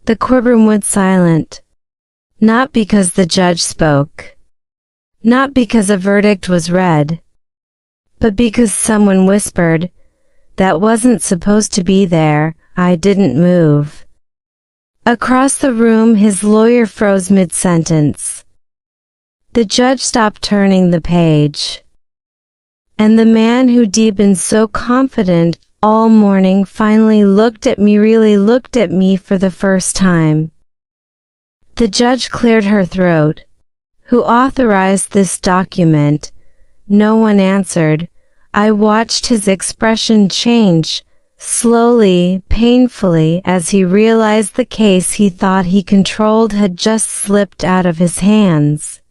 The courtroom went silent. Not because the judge spoke. Not because a verdict was read. But because someone whispered, "That wasn't supposed to be there." I didn't move. Across the room, his lawyer froze mid-sentence. The judge stopped turning the page. And the man who'd been so confident all morning finally really looked at me for the first time. The judge cleared her throat. "Who authorized this document?" No one answered. I watched his expression change, slowly, painfully, as he realized the case he thought he controlled had just slipped out of his hands.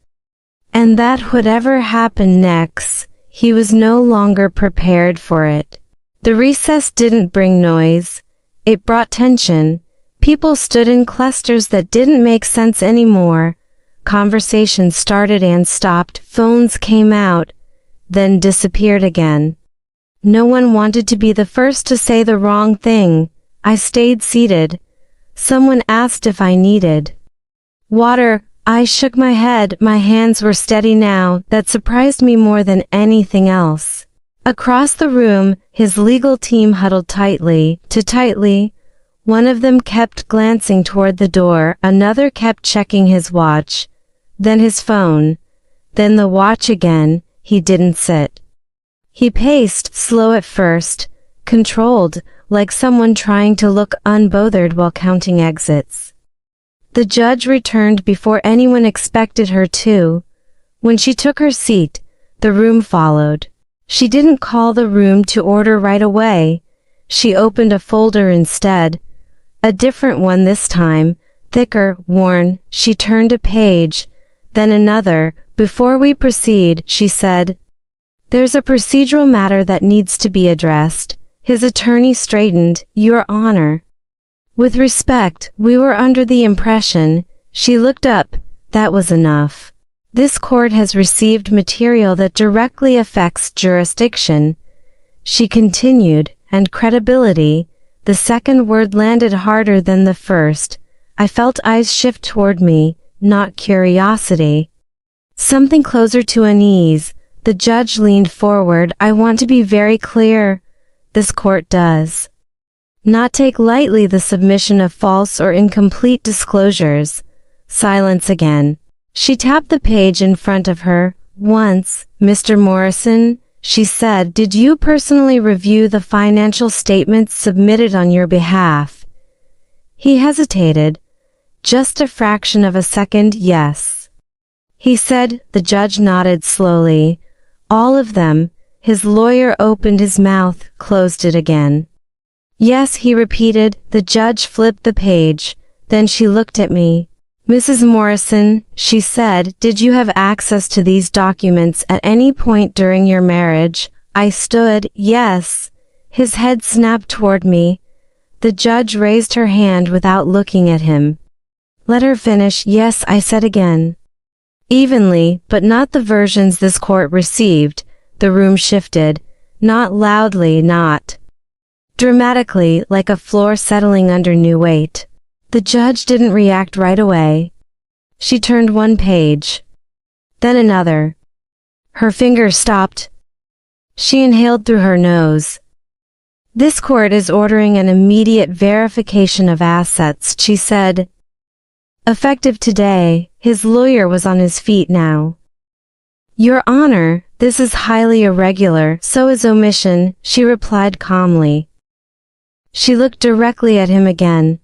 And that whatever happened next, he was no longer prepared for it. The recess didn't bring noise. It brought tension. People stood in clusters that didn't make sense anymore. Conversations started and stopped. Phones came out, then disappeared again. No one wanted to be the first to say the wrong thing. I stayed seated. Someone asked if I needed water. I shook my head. My hands were steady now. That surprised me more than anything else. Across the room, his legal team huddled tightly. One of them kept glancing toward the door, another kept checking his watch, then his phone, then the watch again. He didn't sit. He paced, slow at first, controlled, like someone trying to look unbothered while counting exits. The judge returned before anyone expected her to. When she took her seat, the room followed. She didn't call the room to order right away. She opened a folder instead. A different one this time, thicker, worn. She turned a page, then another. "Before we proceed," she said, "there's a procedural matter that needs to be addressed." His attorney straightened. "Your Honor." "With respect, we were under the impression." She looked up. "That was enough. This court has received material that directly affects jurisdiction." She continued, "and credibility." The second word landed harder than the first. I felt eyes shift toward me, not curiosity. Something closer to unease. The judge leaned forward. "I want to be very clear. This court does not take lightly the submission of false or incomplete disclosures." Silence again. She tapped the page in front of her. "Once, Mr. Morrison," she said, "did you personally review the financial statements submitted on your behalf?" He hesitated. Just a fraction of a second. "Yes," he said. The judge nodded slowly. "All of them." His lawyer opened his mouth, closed it again. "Yes," he repeated. The judge flipped the page. Then she looked at me. "Mrs. Morrison," she said, "did you have access to these documents at any point during your marriage?" I stood. "Yes." His head snapped toward me. The judge raised her hand without looking at him. "Let her finish." "Yes," I said again. Evenly, but not the versions this court received. The room shifted. Not loudly, not dramatically, like a floor settling under new weight. The judge didn't react right away. She turned one page, then another. Her fingers stopped. She inhaled through her nose. "This court is ordering an immediate verification of assets," she said. "Effective today." His lawyer was on his feet now. "Your Honor, this is highly irregular. So is omission," she replied calmly. She looked directly at him again.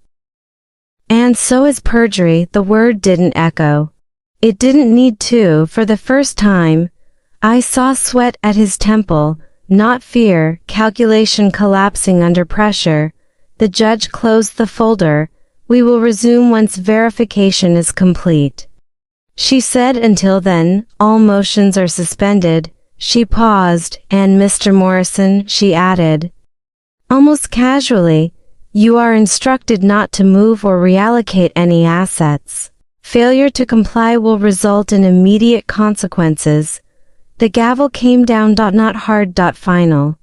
"And so is perjury." The word didn't echo. It didn't need to. For the first time, I saw sweat at his temple, not fear, calculation collapsing under pressure. The judge closed the folder. "We will resume once verification is complete," she said. "Until then, all motions are suspended." She paused. "And Mr. Morrison," she added, almost casually, "you are instructed not to move or reallocate any assets. Failure to comply will result in immediate consequences." The gavel came down. Not hard. Final.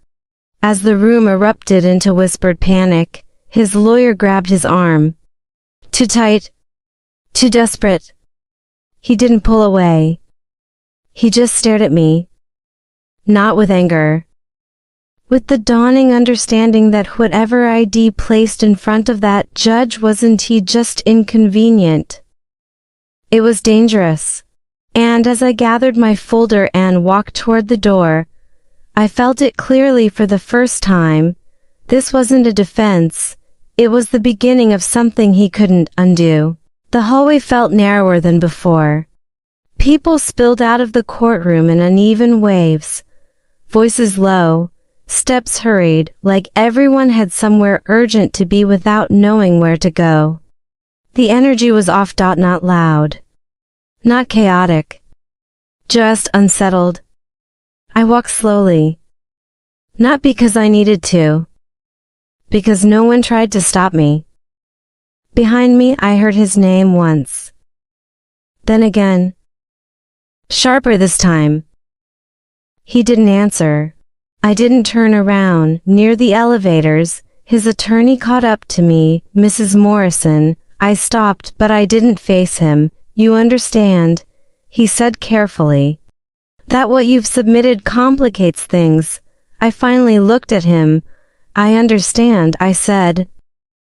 As the room erupted into whispered panic, his lawyer grabbed his arm. Too tight. Too desperate. He didn't pull away. He just stared at me. Not with anger. With the dawning understanding that whatever ID placed in front of that judge wasn't he just inconvenient. It was dangerous. And as I gathered my folder and walked toward the door, I felt it clearly for the first time. This wasn't a defense. It was the beginning of something he couldn't undo. The hallway felt narrower than before. People spilled out of the courtroom in uneven waves. Voices low, steps hurried, like everyone had somewhere urgent to be without knowing where to go. The energy was off. Not loud. Not chaotic. Just unsettled. I walked slowly. Not because I needed to. Because no one tried to stop me. Behind me, I heard his name once. Then again. Sharper this time. He didn't answer. I didn't turn around. Near the elevators, his attorney caught up to me. Mrs. Morrison. I stopped, but I didn't face him. You understand, he said carefully. That what you've submitted complicates things. I finally looked at him. I understand, I said.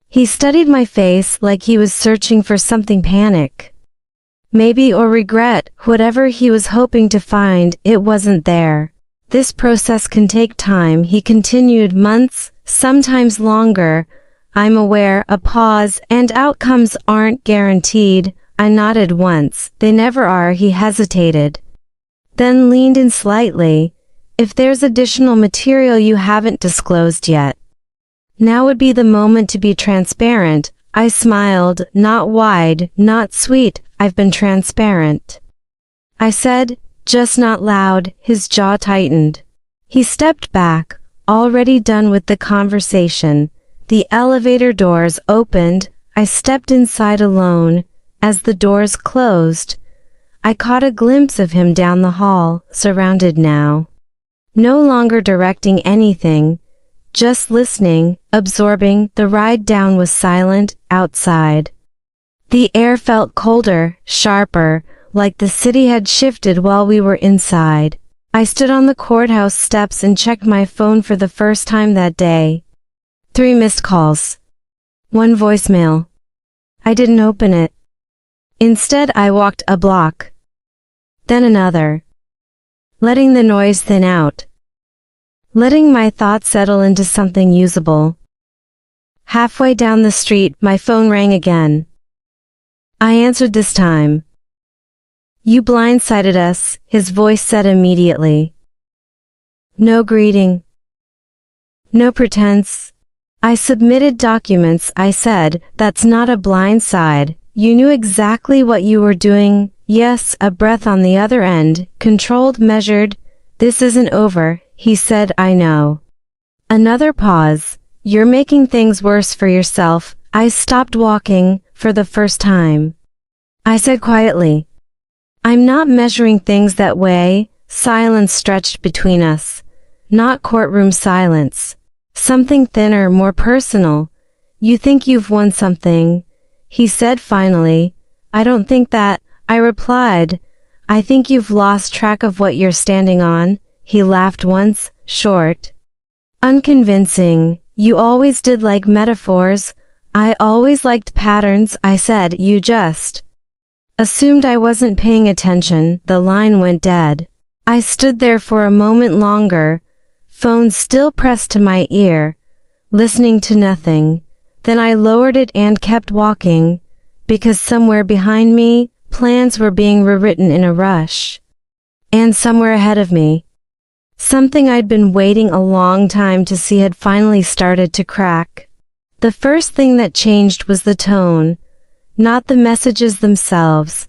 He studied my face like he was searching for something panic. Maybe or regret, whatever he was hoping to find, it wasn't there. This process can take time, he continued, months, sometimes longer. I'm aware, a pause, and outcomes aren't guaranteed. I nodded once. They never are, he hesitated. Then leaned in slightly. If there's additional material you haven't disclosed yet. Now would be the moment to be transparent. I smiled, not wide, not sweet. I've been transparent. I said, just not loud. His jaw tightened. He stepped back, already done with the conversation. The elevator doors opened. I stepped inside alone. As the doors closed, I caught a glimpse of him down the hall, surrounded now. No longer directing anything, just listening, absorbing. The ride down was silent. Outside, the air felt colder, sharper, like the city had shifted while we were inside. I stood on the courthouse steps and checked my phone for the first time that day. 3 missed calls. 1 voicemail. I didn't open it. Instead, I walked a block. Then another. Letting the noise thin out. Letting my thoughts settle into something usable. Halfway down the street, my phone rang again. I answered this time. You blindsided us, his voice said immediately. No greeting. No pretense. I submitted documents, I said. That's not a blindside. You knew exactly what you were doing. Yes, a breath on the other end, controlled, measured. This isn't over, he said. I know. Another pause. You're making things worse for yourself. I stopped walking, for the first time. I said quietly. I'm not measuring things that way. Silence stretched between us. Not courtroom silence. Something thinner, more personal. You think you've won something, he said finally. I don't think that, I replied. I think you've lost track of what you're standing on. He laughed once, short. Unconvincing. You always did like metaphors. I always liked patterns, I said. You just assumed I wasn't paying attention. The line went dead. I stood there for a moment longer, phone still pressed to my ear, listening to nothing. Then I lowered it and kept walking, because somewhere behind me, plans were being rewritten in a rush. And somewhere ahead of me, something I'd been waiting a long time to see had finally started to crack. The first thing that changed was the tone, not the messages themselves,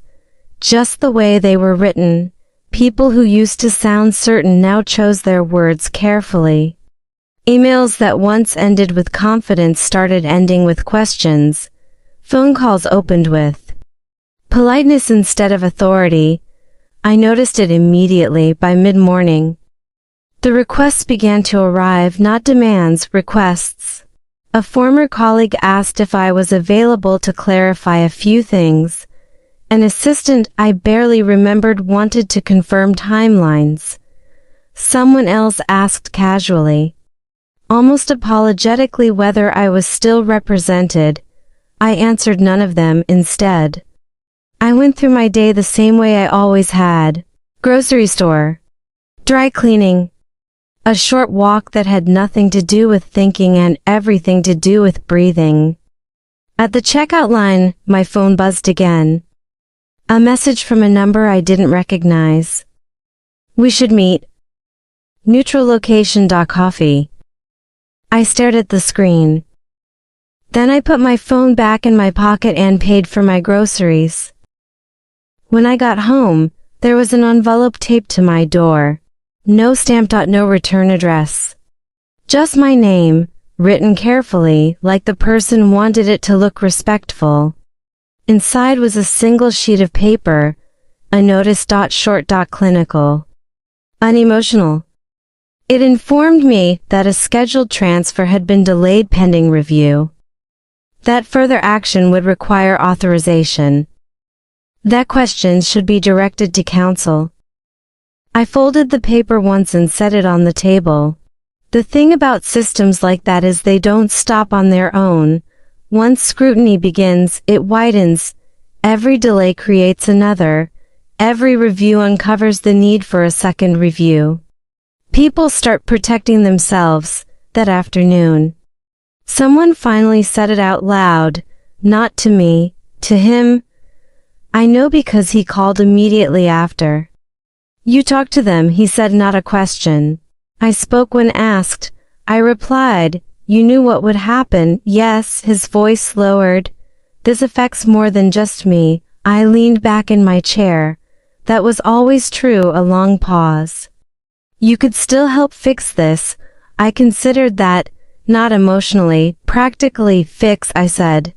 just the way they were written. People who used to sound certain now chose their words carefully. Emails that once ended with confidence started ending with questions. Phone calls opened with politeness instead of authority. I noticed it immediately. By mid-morning, the requests began to arrive, not demands, requests. A former colleague asked if I was available to clarify a few things. An assistant I barely remembered wanted to confirm timelines. Someone else asked casually, almost apologetically, whether I was still represented. I answered none of them instead. I went through my day the same way I always had. Grocery store. Dry cleaning. A short walk that had nothing to do with thinking and everything to do with breathing. At the checkout line, my phone buzzed again. A message from a number I didn't recognize. We should meet. Neutral location. Coffee. I stared at the screen. Then I put my phone back in my pocket and paid for my groceries. When I got home, there was an envelope taped to my door. No stamp. No return address. Just my name, written carefully, like the person wanted it to look respectful. Inside was a single sheet of paper, a notice. Short. Clinical. Unemotional. It informed me that a scheduled transfer had been delayed pending review. That further action would require authorization. That questions should be directed to counsel. I folded the paper once and set it on the table. The thing about systems like that is they don't stop on their own. Once scrutiny begins, it widens. Every delay creates another. Every review uncovers the need for a second review. People start protecting themselves. That afternoon, someone finally said it out loud, not to me, to him. I know because he called immediately after. You talked to them, he said, not a question. I spoke when asked. I replied, you knew what would happen. Yes. His voice lowered. This affects more than just me. I leaned back in my chair. That was always true. A long pause. You could still help fix this. I considered that, not emotionally, practically. Fix, I said.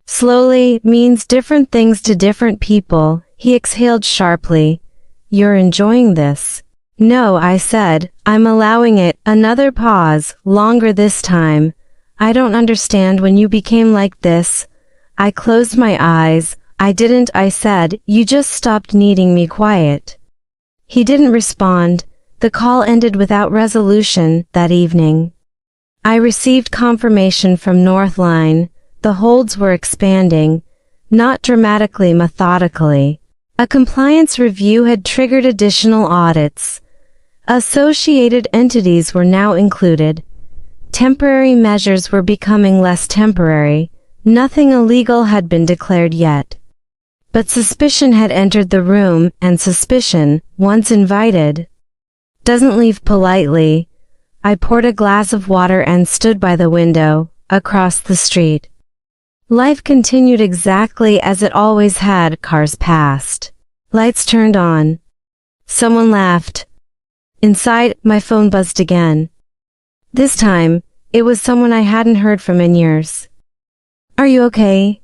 Slowly, means different things to different people. He exhaled sharply. You're enjoying this? No, I said, I'm allowing it. Another pause, longer this time. I don't understand when you became like this. I closed my eyes. I didn't, I said, you just stopped needing me. Quiet. He didn't respond. The call ended without resolution. That evening, I received confirmation from Northline. The holds were expanding, not dramatically, methodically. A compliance review had triggered additional audits. Associated entities were now included. Temporary measures were becoming less temporary. Nothing illegal had been declared yet. But suspicion had entered the room, and suspicion, once invited, doesn't leave politely. I poured a glass of water and stood by the window, across the street. Life continued exactly as it always had. Cars passed. Lights turned on. Someone laughed. Inside, my phone buzzed again. This time, it was someone I hadn't heard from in years. Are you okay?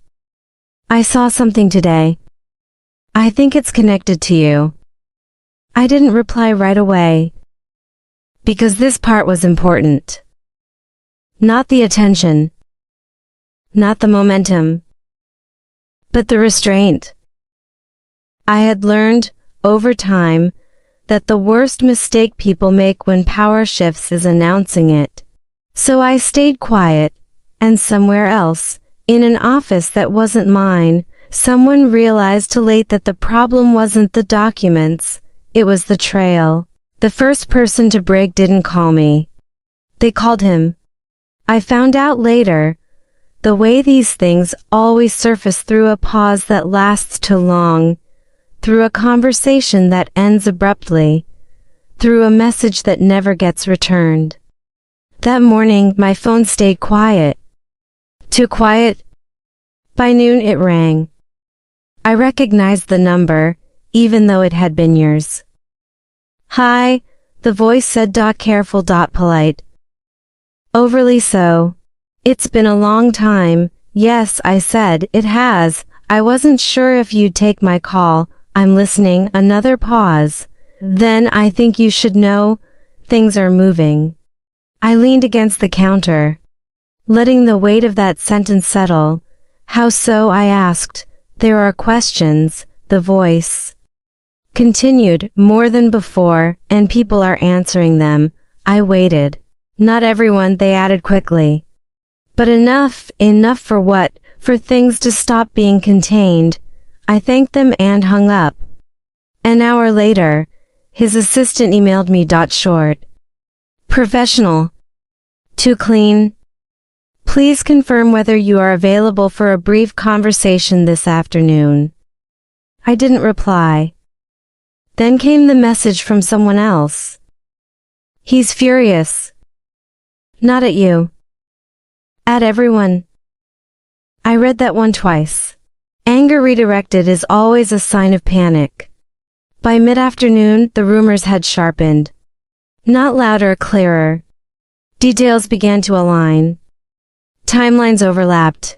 I saw something today. I think it's connected to you. I didn't reply right away. Because this part was important. Not the attention. Not the momentum. But the restraint. I had learned, over time, that the worst mistake people make when power shifts is announcing it. So I stayed quiet, and somewhere else, in an office that wasn't mine, someone realized too late that the problem wasn't the documents, it was the trail. The first person to break didn't call me. They called him. I found out later, the way these things always surface through a pause that lasts too long, through a conversation that ends abruptly, through a message that never gets returned. That morning, my phone stayed quiet. Too quiet. By noon it rang. I recognized the number, even though it had been years. Hi, the voice said. Careful. Polite. Overly so. It's been a long time. Yes, I said, it has. I wasn't sure if you'd take my call. I'm listening. Another pause. Then I think you should know, things are moving. I leaned against the counter. letting the weight of that sentence settle. How so? I asked. There are questions, the voice continued, more than before, and people are answering them. I waited. Not everyone, they added quickly. But enough for what? For things to stop being contained. I thanked them and hung up. An hour later, his assistant emailed me. Short. Professional. Too clean. Please confirm whether you are available for a brief conversation this afternoon. I didn't reply. Then came the message from someone else. He's furious. Not at you. At everyone. I read that one twice. Anger redirected is always a sign of panic. By mid-afternoon, the rumors had sharpened. Not louder, clearer. Details began to align. Timelines overlapped.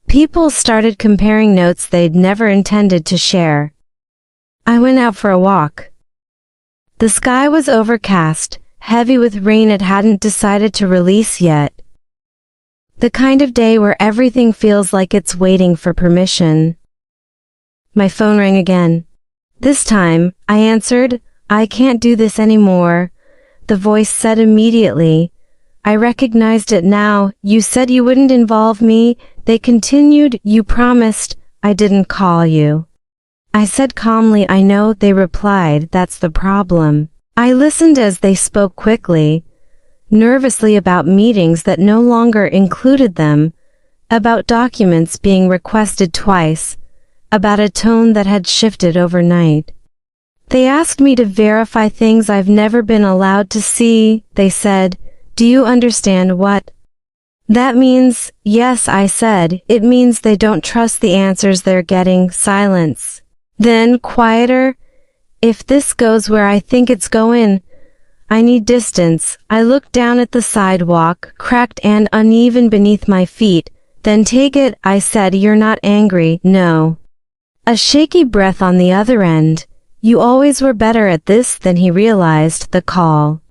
People started comparing notes they'd never intended to share. I went out for a walk. The sky was overcast, heavy with rain it hadn't decided to release yet. The kind of day where everything feels like it's waiting for permission. My phone rang again. This time, I answered. I can't do this anymore, the voice said immediately. I recognized it now. You said you wouldn't involve me, they continued. You promised. I didn't call you. I said calmly, I know, they replied. That's the problem. I listened as they spoke quickly, nervously, about meetings that no longer included them, about documents being requested twice, about a tone that had shifted overnight. They asked me to verify things I've never been allowed to see, they said. Do you understand what that means? Yes, I said. It means they don't trust the answers they're getting. Silence. Then, quieter. If this goes where I think it's going, I need distance. I looked down at the sidewalk, cracked and uneven beneath my feet. Then take it, I said. You're not angry, no. A shaky breath on the other end. You always were better at this than he realized. The call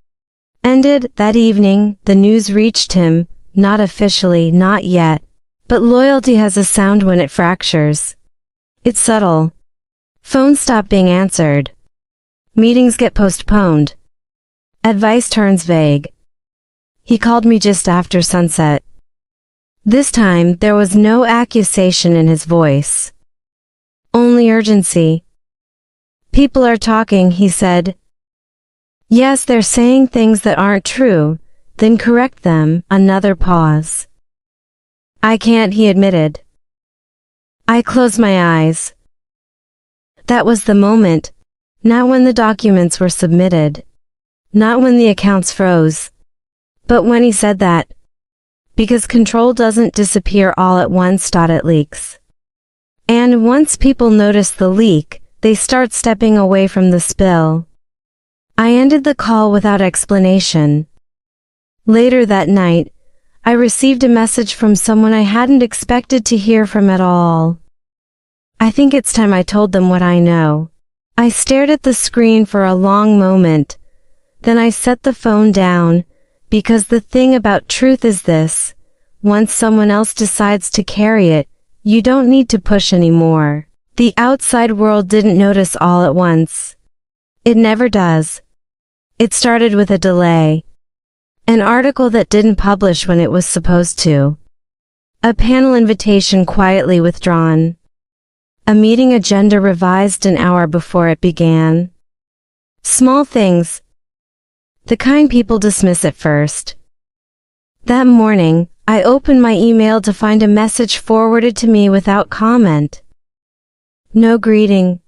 ended. That evening, the news reached him, not officially, not yet. But loyalty has a sound when it fractures. It's subtle. Phones stop being answered. Meetings get postponed. Advice turns vague. He called me just after sunset. This time, there was no accusation in his voice. Only urgency. People are talking, he said. Yes, they're saying things that aren't true, then correct them. Another pause. I can't, he admitted. I closed my eyes. That was the moment. Not when the documents were submitted. Not when the accounts froze. But when he said that. Because control doesn't disappear all at once. It leaks. And once people notice the leak, they start stepping away from the spill. I ended the call without explanation. Later that night, I received a message from someone I hadn't expected to hear from at all. I think it's time I told them what I know. I stared at the screen for a long moment. Then I set the phone down, because the thing about truth is this: once someone else decides to carry it, you don't need to push anymore. The outside world didn't notice all at once. It never does. It started with a delay. An article that didn't publish when it was supposed to. A panel invitation quietly withdrawn. A meeting agenda revised an hour before it began. Small things. The kind people dismiss at first. That morning, I opened my email to find a message forwarded to me without comment. No greeting.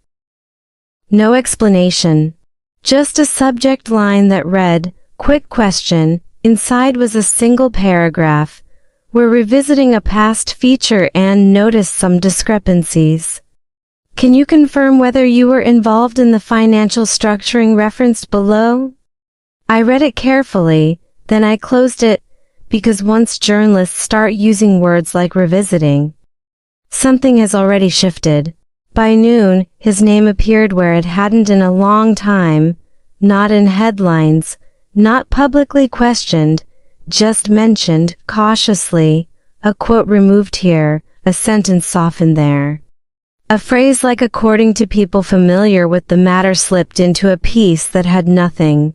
No explanation. Just a subject line that read, "Quick question." Inside was a single paragraph. We're revisiting a past feature and noticed some discrepancies. Can you confirm whether you were involved in the financial structuring referenced below? I read it carefully, then I closed it, because once journalists start using words like revisiting, something has already shifted. By noon, his name appeared where it hadn't in a long time, not in headlines, not publicly questioned, just mentioned, cautiously, a quote removed here, a sentence softened there. A phrase like according to people familiar with the matter slipped into a piece that had nothing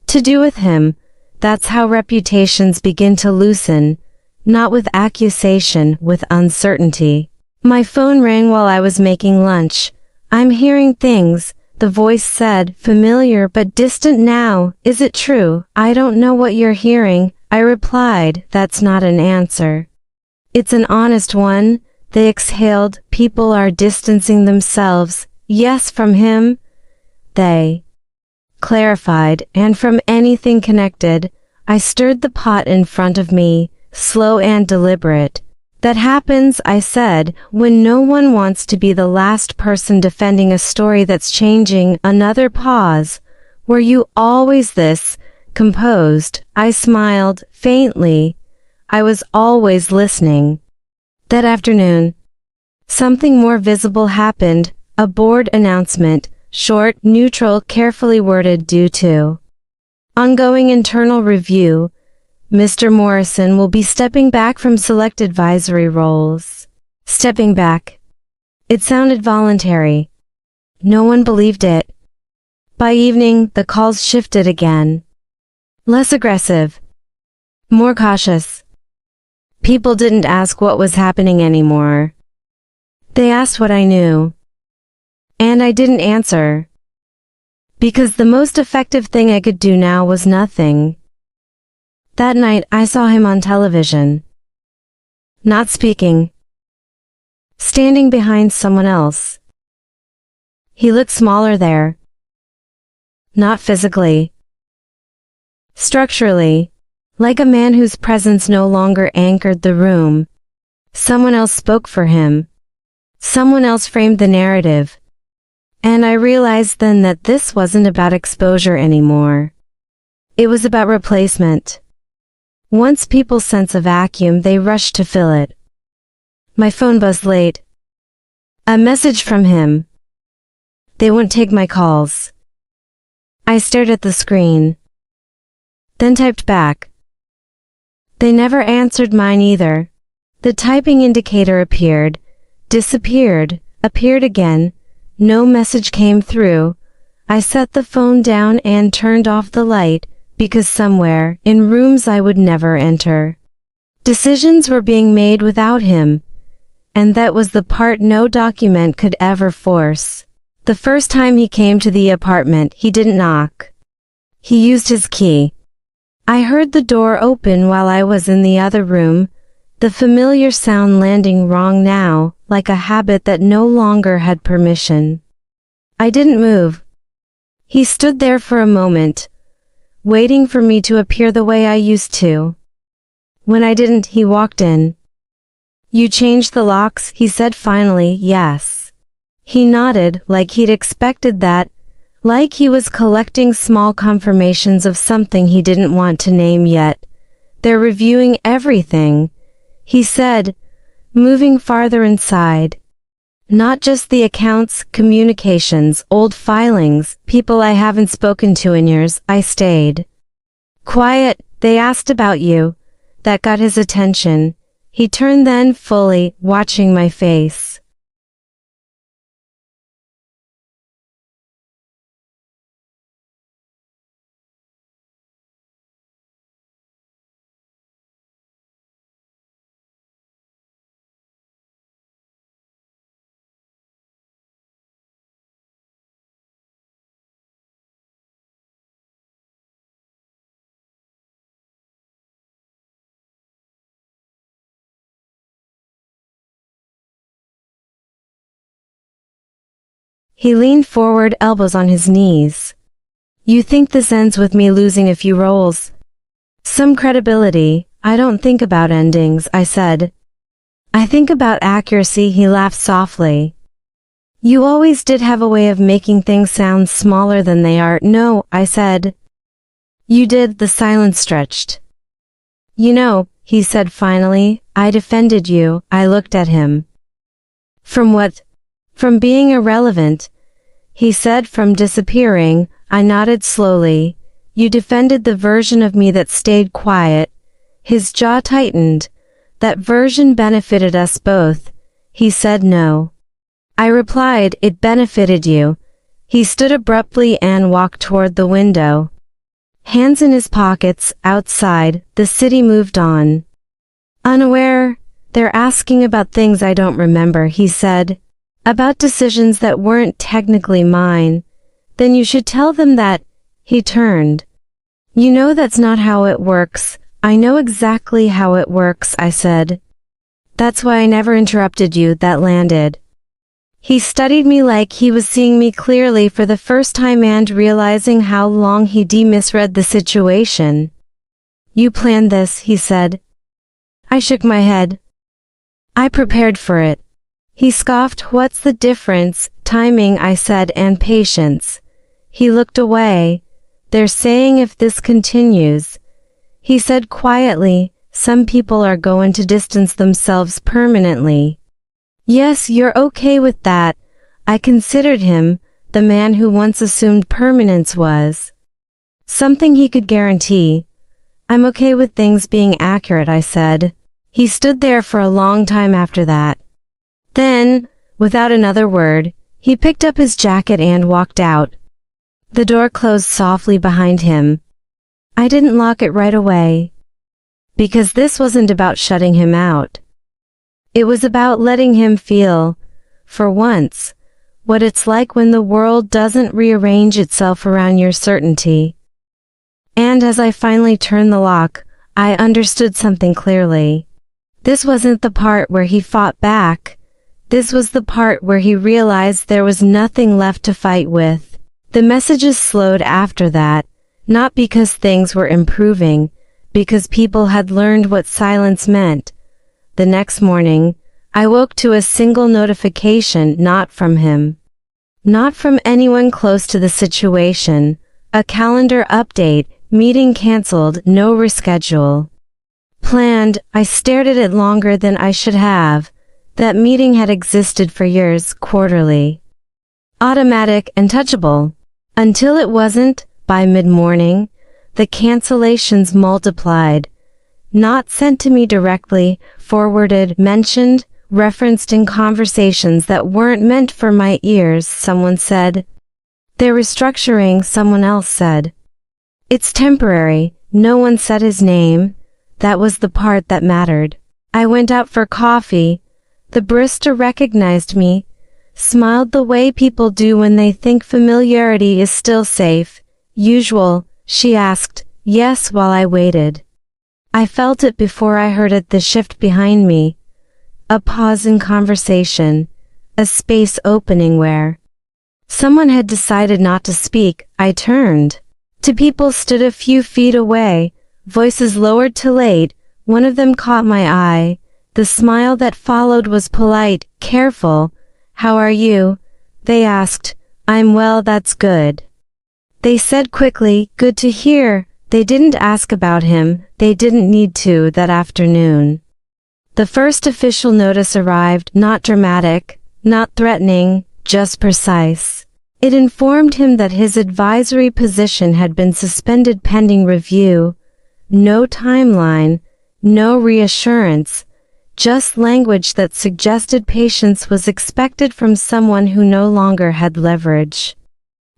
to do with him. That's how reputations begin to loosen, not with accusation, with uncertainty. My phone rang while I was making lunch. I'm hearing things, the voice said, familiar but distant now. Is it true? I don't know what you're hearing, I replied. That's not an answer. It's an honest one. They exhaled. People are distancing themselves, yes, from him. They clarified, and from anything connected. I stirred the pot in front of me, slow and deliberate. That happens, I said, when no one wants to be the last person defending a story that's changing. Another pause. Were you always this composed? I smiled, faintly. I was always listening. That afternoon, something more visible happened, a board announcement, short, neutral, carefully worded, due to ongoing internal review. Mr. Morrison will be stepping back from select advisory roles. Stepping back. It sounded voluntary. No one believed it. By evening, the calls shifted again. Less aggressive. More cautious. People didn't ask what was happening anymore. They asked what I knew. And I didn't answer. Because the most effective thing I could do now was nothing. That night I saw him on television. Not speaking. Standing behind someone else. He looked smaller there. Not physically. Structurally. Like a man whose presence no longer anchored the room. Someone else spoke for him. Someone else framed the narrative. And I realized then that this wasn't about exposure anymore. It was about replacement. Once people sense a vacuum, they rush to fill it. My phone buzzed late. A message from him. They won't take my calls. I stared at the screen. Then typed back. They never answered mine either. The typing indicator appeared, disappeared, appeared again. No message came through. I set the phone down and turned off the light, because somewhere, in rooms I would never enter, decisions were being made without him. And that was the part no document could ever force. The first time he came to the apartment, he didn't knock. He used his key. I heard the door open while I was in the other room, the familiar sound landing wrong now, like a habit that no longer had permission. I didn't move. He stood there for a moment, waiting for me to appear the way I used to. When I didn't, he walked in. You changed the locks, he said finally. Yes. He nodded, like he'd expected that. Like he was collecting small confirmations of something he didn't want to name yet. They're reviewing everything, he said, moving farther inside. Not just the accounts, communications, old filings, people I haven't spoken to in years. I stayed quiet. They asked about you. That got his attention. He turned then, fully, watching my face. He leaned forward, elbows on his knees. You think this ends with me losing a few roles? Some credibility. I don't think about endings, I said. I think about accuracy. He laughed softly. You always did have a way of making things sound smaller than they are. No, I said. You did. The silence stretched. You know, he said finally, I defended you. I looked at him. From what? From being irrelevant. He said, from disappearing. I nodded slowly. You defended the version of me that stayed quiet. His jaw tightened. That version benefited us both. He said no. I replied, it benefited you. He stood abruptly and walked toward the window. Hands in his pockets, outside, the city moved on. Unaware, they're asking about things I don't remember, he said. About decisions that weren't technically mine. Then you should tell them that. He turned. You know that's not how it works. I know exactly how it works, I said. That's why I never interrupted you, that landed. He studied me like he was seeing me clearly for the first time and realizing how long he'd misread the situation. You planned this, he said. I shook my head. I prepared for it. He scoffed, what's the difference? Timing, I said, and patience. He looked away. They're saying if this continues. He said quietly, some people are going to distance themselves permanently. Yes, you're okay with that. I considered him, the man who once assumed permanence was something he could guarantee. I'm okay with things being accurate, I said. He stood there for a long time after that. Then, without another word, he picked up his jacket and walked out. The door closed softly behind him. I didn't lock it right away. Because this wasn't about shutting him out. It was about letting him feel, for once, what it's like when the world doesn't rearrange itself around your certainty. And as I finally turned the lock, I understood something clearly. This wasn't the part where he fought back. This was the part where he realized there was nothing left to fight with. The messages slowed after that, not because things were improving, because people had learned what silence meant. The next morning, I woke to a single notification, not from him. Not from anyone close to the situation. A calendar update, meeting canceled, no reschedule. Planned, I stared at it longer than I should have. That meeting had existed for years, quarterly. Automatic and touchable. Until it wasn't, by mid-morning, the cancellations multiplied. Not sent to me directly, forwarded, mentioned, referenced in conversations that weren't meant for my ears, someone said. They're restructuring, someone else said. It's temporary, no one said his name. That was the part that mattered. I went out for coffee. The barista recognized me, smiled the way people do when they think familiarity is still safe. Usual, she asked, yes, while I waited. I felt it before I heard it, the shift behind me. A pause in conversation, a space opening where someone had decided not to speak. I turned. Two people stood a few feet away, voices lowered to late. One of them caught my eye. The smile that followed was polite, careful. How are you? They asked. I'm well, that's good. They said quickly, good to hear. They didn't ask about him, they didn't need to that afternoon. The first official notice arrived, not dramatic, not threatening, just precise. It informed him that his advisory position had been suspended pending review. No timeline, no reassurance, just language that suggested patience was expected from someone who no longer had leverage.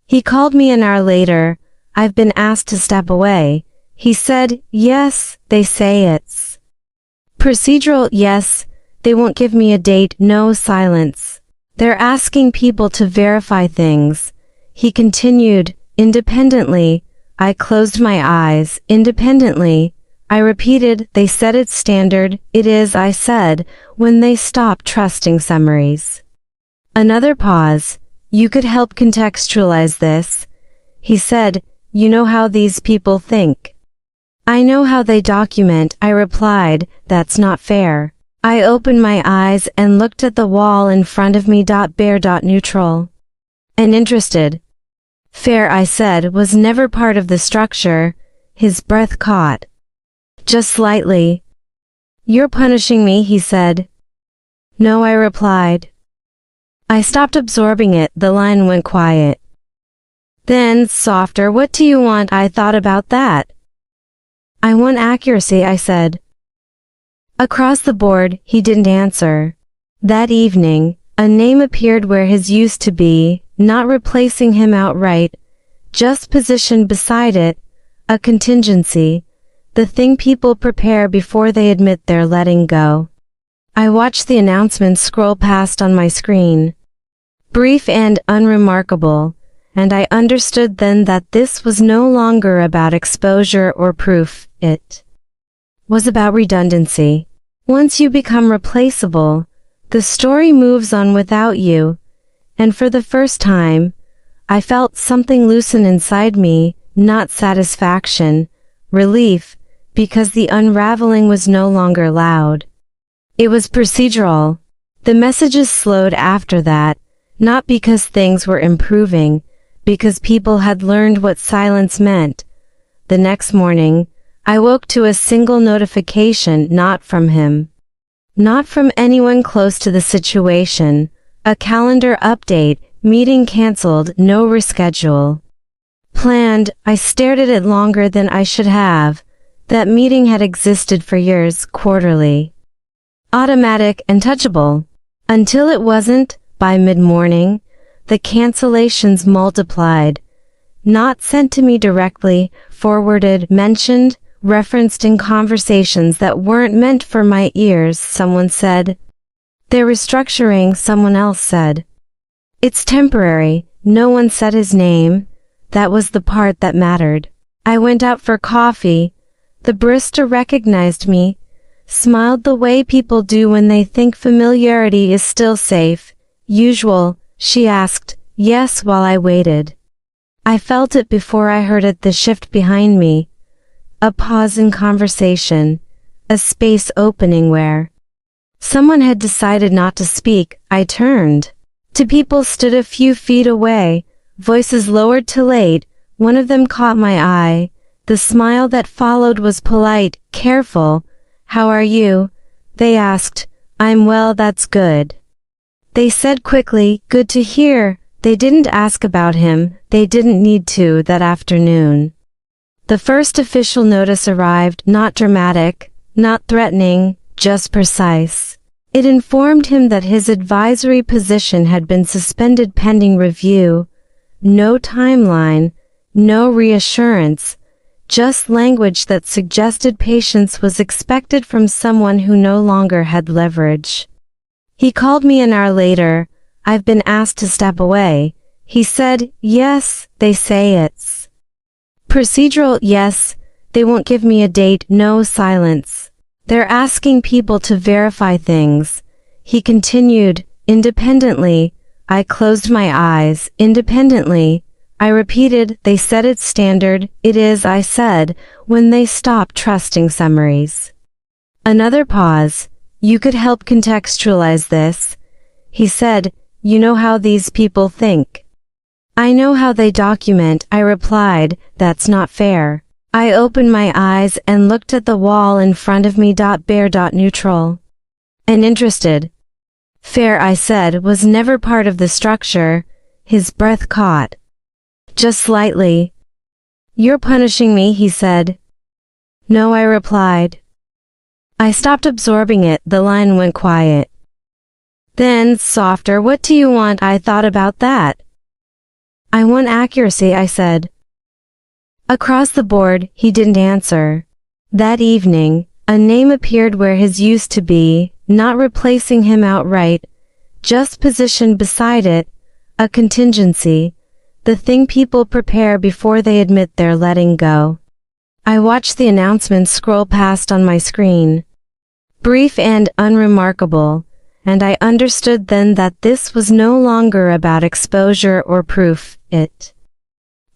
He called me an hour later. I've been asked to step away. He said, yes, they say it's procedural, yes, they won't give me a date, no silence. They're asking people to verify things. He continued, independently. I closed my eyes, independently. I repeated, they said it's standard, it is, I said, when they stopped trusting summaries. Another pause. You could help contextualize this. He said, you know how these people think. I know how they document, I replied, that's not fair. I opened my eyes and looked at the wall in front of me. Bare. Neutral. And interested. Fair, I said, was never part of the structure. His breath caught. Just slightly. You're punishing me, he said. No, I replied. I stopped absorbing it, the line went quiet. Then, softer, what do you want? I thought about that. I want accuracy, I said. Across the board, he didn't answer. That evening, a name appeared where his used to be, not replacing him outright, just positioned beside it, a contingency, the thing people prepare before they admit they're letting go. I watched the announcement scroll past on my screen. Brief and unremarkable, and I understood then that this was no longer about exposure or proof, it was about redundancy. Once you become replaceable, the story moves on without you, and for the first time, I felt something loosen inside me, not satisfaction, relief, because the unraveling was no longer loud. It was procedural. The messages slowed after that, not because things were improving, because people had learned what silence meant. The next morning, I woke to a single notification, not from him. Not from anyone close to the situation. A calendar update, meeting cancelled, no reschedule. Planned, I stared at it longer than I should have. That meeting had existed for years, quarterly. Automatic and touchable. Until it wasn't, by mid-morning, the cancellations multiplied. Not sent to me directly, forwarded, mentioned, referenced in conversations that weren't meant for my ears, someone said. They're restructuring, someone else said. It's temporary, no one said his name. That was the part that mattered. I went out for coffee. The barista recognized me, smiled the way people do when they think familiarity is still safe. Usual, she asked, yes, while I waited. I felt it before I heard it, the shift behind me. A pause in conversation, a space opening where someone had decided not to speak. I turned. Two people stood a few feet away, voices lowered to late. One of them caught my eye. The smile that followed was polite, careful. How are you? They asked. I'm well, that's good. They said quickly, good to hear. They didn't ask about him, they didn't need to that afternoon. The first official notice arrived, not dramatic, not threatening, just precise. It informed him that his advisory position had been suspended pending review. No timeline, no reassurance, just language that suggested patience was expected from someone who no longer had leverage. He called me an hour later. I've been asked to step away. He said, yes, they say it's procedural, yes, they won't give me a date, no silence. They're asking people to verify things. He continued, independently. I closed my eyes, independently. I repeated, they said it's standard, it is, I said, when they stopped trusting summaries. Another pause. You could help contextualize this. He said, you know how these people think. I know how they document, I replied, that's not fair. I opened my eyes and looked at the wall in front of me. Bare. Neutral. And interested. Fair, I said, was never part of the structure. His breath caught. Just slightly. You're punishing me, he said. No, I replied. I stopped absorbing it, the line went quiet. Then, softer, what do you want? I thought about that. I want accuracy, I said. Across the board, he didn't answer. That evening, a name appeared where his used to be, not replacing him outright, just positioned beside it, a contingency, the thing people prepare before they admit they're letting go. I watched the announcement scroll past on my screen. Brief and unremarkable, and I understood then that this was no longer about exposure or proof, it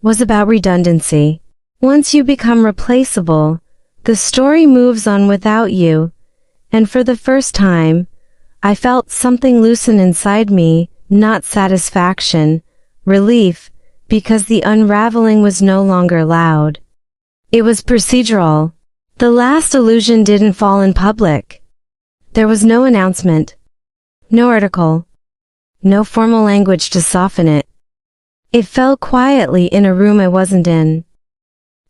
was about redundancy. Once you become replaceable, the story moves on without you, and for the first time, I felt something loosen inside me, not satisfaction, relief, because the unraveling was no longer loud. It was procedural. The last illusion didn't fall in public. There was no announcement, no article, no formal language to soften it. It fell quietly in a room I wasn't in.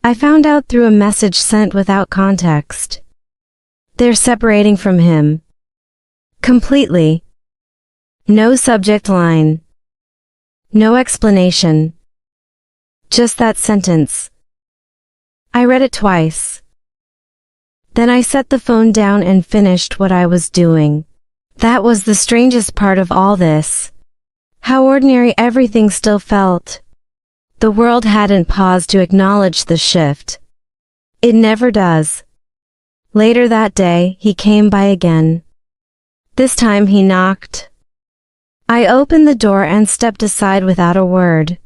I found out through a message sent without context. They're separating from him. Completely. No subject line. No explanation. Just that sentence. I read it twice. Then I set the phone down and finished what I was doing. That was the strangest part of all this. How ordinary everything still felt. The world hadn't paused to acknowledge the shift. It never does. Later that day, he came by again. This time he knocked. I opened the door and stepped aside without a word.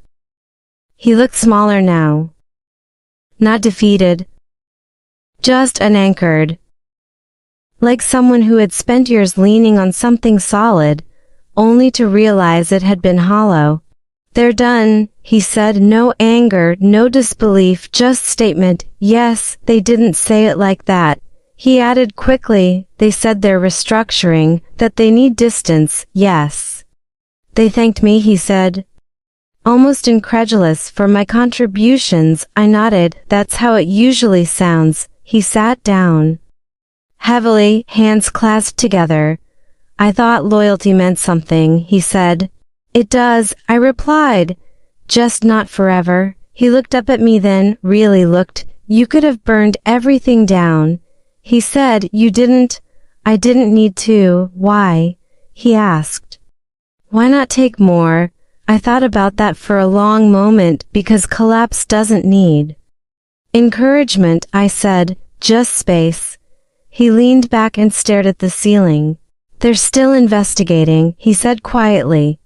He looked smaller now. Not defeated. Just unanchored. Like someone who had spent years leaning on something solid, only to realize it had been hollow. They're done, he said, no anger, no disbelief, just statement. Yes, they didn't say it like that. He added quickly, they said they're restructuring, that they need distance, yes. They thanked me, he said. Almost incredulous for my contributions, I nodded, that's how it usually sounds. He sat down. Heavily, hands clasped together. I thought loyalty meant something, he said. It does, I replied. Just not forever. He looked up at me then, really looked. You could have burned everything down. He said, you didn't. I didn't need to. Why? He asked. Why not take more? I thought about that for a long moment because collapse doesn't need encouragement, I said, just space. He leaned back and stared at the ceiling. They're still investigating, he said quietly.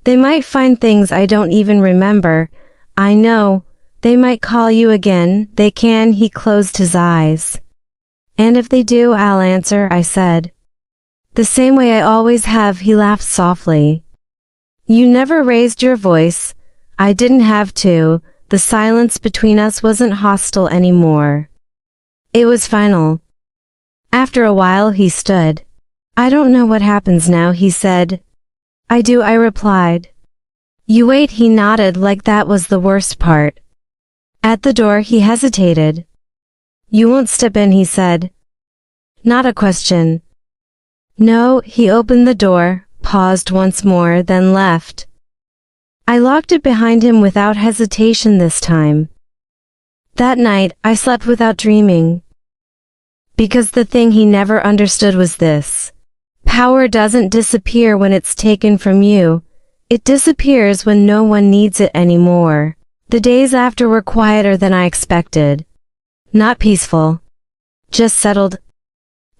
They might find things I don't even remember. I know. They might call you again. They can. He closed his eyes. And if they do, I'll answer, I said. The same way I always have, he laughed softly. You never raised your voice. I didn't have to. The silence between us wasn't hostile anymore. It was final. After a while he stood. I don't know what happens now, he said. I do, I replied. You wait, he nodded like that was the worst part. At the door he hesitated. You won't step in, he said. Not a question. No, he opened the door, paused once more, then left. I locked it behind him without hesitation this time. That night, I slept without dreaming. Because the thing he never understood was this. Power doesn't disappear when it's taken from you. It disappears when no one needs it anymore. The days after were quieter than I expected. Not peaceful. Just settled.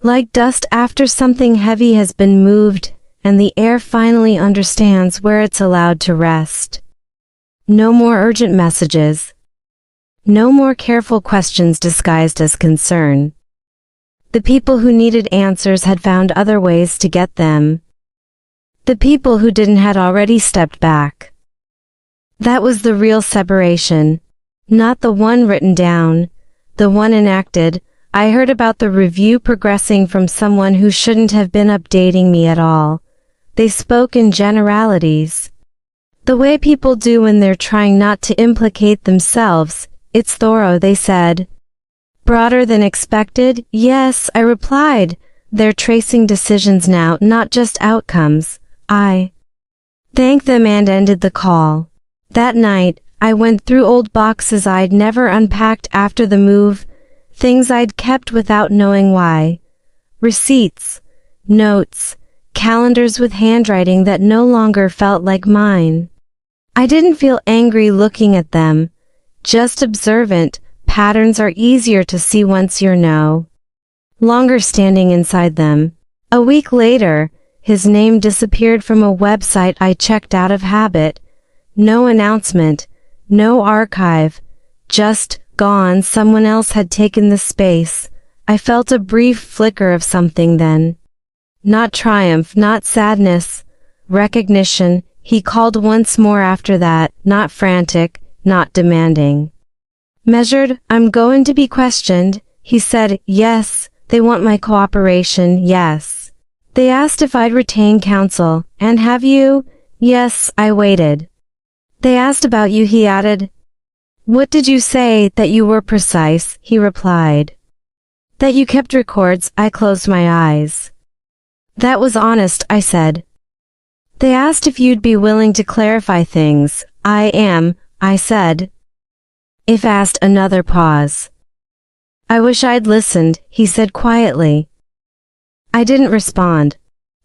Like dust after something heavy has been moved, and the air finally understands where it's allowed to rest. No more urgent messages. No more careful questions disguised as concern. The people who needed answers had found other ways to get them. The people who didn't had already stepped back. That was the real separation. Not the one written down, the one enacted. I heard about the review progressing from someone who shouldn't have been updating me at all. They spoke in generalities. The way people do when they're trying not to implicate themselves. It's thorough, they said. Broader than expected? Yes, I replied. They're tracing decisions now, not just outcomes. I thanked them and ended the call. That night, I went through old boxes I'd never unpacked after the move, things I'd kept without knowing why. Receipts, notes, calendars with handwriting that no longer felt like mine. I didn't feel angry looking at them, just observant. Patterns are easier to see once you know longer standing inside them. A week later, his name disappeared from a website I checked out of habit. No announcement, no archive, just gone. Someone else had taken the space. I felt a brief flicker of something then. Not triumph, not sadness, recognition. He called once more after that, not frantic, not demanding. Measured, I'm going to be questioned, he said. Yes, they want my cooperation, yes. They asked if I'd retain counsel, and have you? Yes, I waited. They asked about you, he added. What did you say? That you were precise, he replied. That you kept records, I closed my eyes. That was honest, I said. They asked if you'd be willing to clarify things. I am, I said. If asked, another pause. I wish I'd listened, he said quietly. I didn't respond.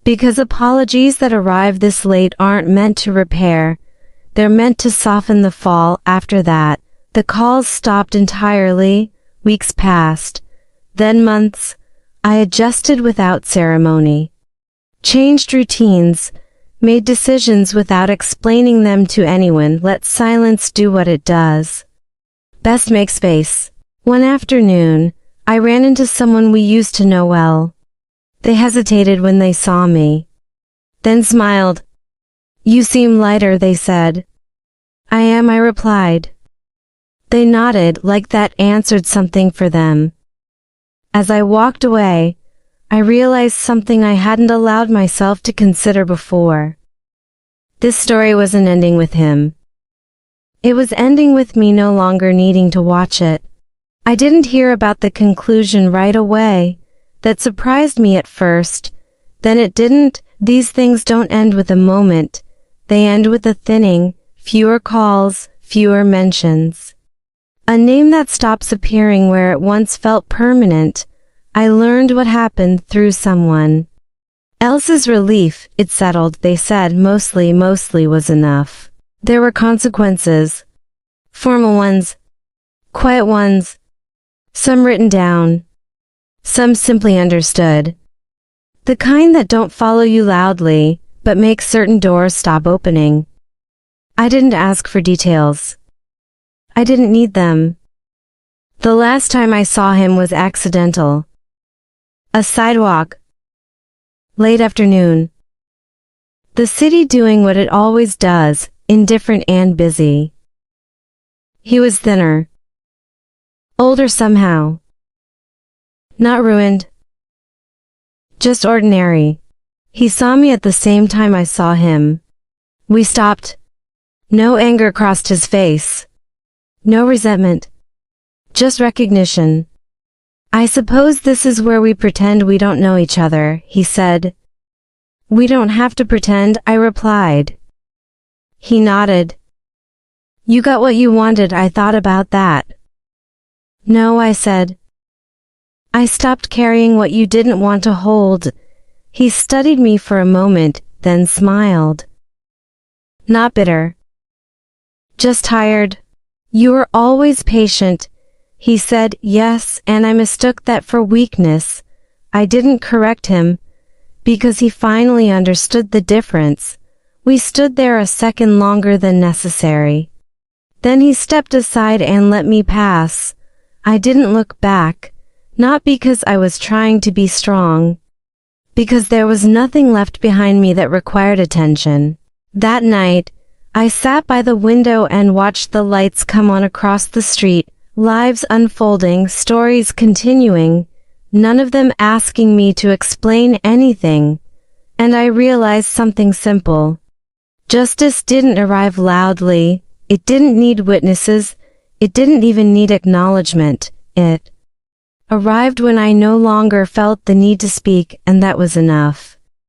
Because apologies that arrive this late aren't meant to repair. They're meant to soften the fall. After that, the calls stopped entirely. Weeks passed. Then months. I adjusted without ceremony. Changed routines. Made decisions without explaining them to anyone. Let silence do what it does. Best make space. One afternoon, I ran into someone we used to know well. They hesitated when they saw me. Then smiled. You seem lighter, they said. I am, I replied. They nodded, like that answered something for them. As I walked away, I realized something I hadn't allowed myself to consider before. This story wasn't ending with him. It was ending with me no longer needing to watch it. I didn't hear about the conclusion right away. That surprised me at first. Then it didn't. These things don't end with a moment. They end with a thinning, fewer calls, fewer mentions. A name that stops appearing where it once felt permanent. I learned what happened through someone else's relief. It settled, they said. Mostly was enough. There were consequences. Formal ones. Quiet ones. Some written down. Some simply understood. The kind that don't follow you loudly, but make certain doors stop opening. I didn't ask for details. I didn't need them. The last time I saw him was accidental. A sidewalk. Late afternoon. The city doing what it always does, indifferent and busy. He was thinner. Older somehow. Not ruined. Just ordinary. He saw me at the same time I saw him. We stopped. No anger crossed his face. No resentment. Just recognition. I suppose this is where we pretend we don't know each other, he said. We don't have to pretend, I replied. He nodded. You got what you wanted. I thought about that. No, I said. I stopped carrying what you didn't want to hold. He studied me for a moment, then smiled. Not bitter. Just tired. You were always patient. He said yes, and I mistook that for weakness. I didn't correct him, because he finally understood the difference. We stood there a second longer than necessary. Then he stepped aside and let me pass. I didn't look back. Not because I was trying to be strong. Because there was nothing left behind me that required attention. That night, I sat by the window and watched the lights come on across the street, lives unfolding, stories continuing, none of them asking me to explain anything. And I realized something simple. Justice didn't arrive loudly, it didn't need witnesses, it didn't even need acknowledgement. It arrived when I no longer felt the need to speak, and that was enough.